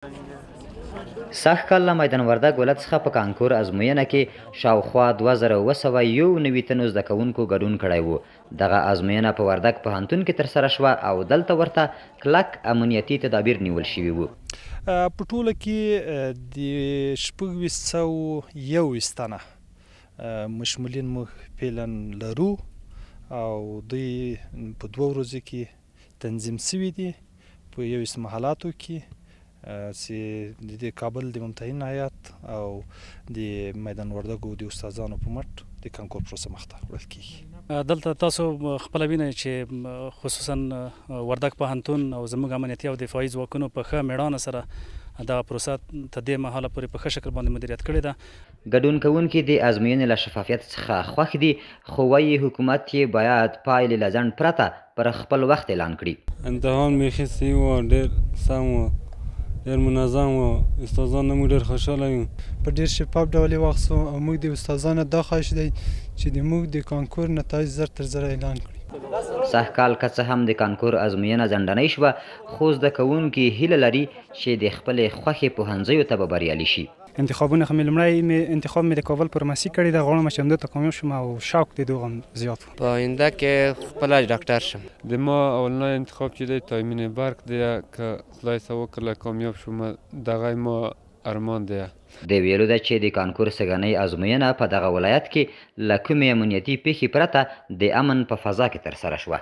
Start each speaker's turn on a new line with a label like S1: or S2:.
S1: سږ کال له میدان وردګ ولایت څخه په کانکور ازموینه کې شاوخوا 2291 تنو زده کوونکو ګډون کړی و. دغه ازموینه په وردګ پوهنتون کې ترسره شوه او دلته ورته کلک امنیتي تدابیر نیول شوي وو.
S2: په ټوله کې د 2621 تنه مشمولین موږ فعلا لرو او دوی په 2 ورځو کې تنظیم شوي دي په 21 محلاتو کې چې د کابل د ممتحن هیات او د میدان وردګو د استادانو په مټ د کانکور پروسه مخته وړل کیږي.
S3: دلته تاسو خپله وینئ چې خصوصا وردګ پوهنتون او زموږ امنیتي او دفاعي ځواکونو په ښه مېړانه سره دغه پروسه تر دې مهاله پورې په ښه شکل باندې مدیریت کړې ده.
S1: ګډون کوونکي د ازموینې له شفافیت څخه خوښ دي، خو وایي حکومت یې باید پایلې له ځنډ پرته پر خپل وخت اعلان کړي.
S4: امتحان بیخي صحیح و، ډېر سم و، ډېر منظم و، استادان موږ ډېر خوشحاله یو.
S5: په ډېر شفاف ډول یې واخیستو او موږ د استادانو دا خواهش دی چې د موږ د کانکور نتایج زر تر زره اعلان کړي.
S1: سږ کال که څه هم د کانکور ازموینه ځنډنۍ شوه، خو زده کوونکي هیله لري چې د خپلې خوښې پوهنځیو ته به بریالي شي.
S6: انتخابونه خو مې لومړی انتخاب مې د کابل فارمسي کړی ده، غواړم چې همدې ته کامیاب شم او شوق د دوغم زیات و.
S7: په آینده کې خپله ډاکټر شم.
S4: د ما اولنی انتخاب چې دی تایمین برق دی، که خدای څه وکړله کامیاب شوم دغه ما ارمان دی.
S1: د ویلو ده چې د کانکور سږنۍ ازموینه په دغه ولایت کې له کومې امنیتي پیښې پرته د امن په فضا کې ترسره شوه.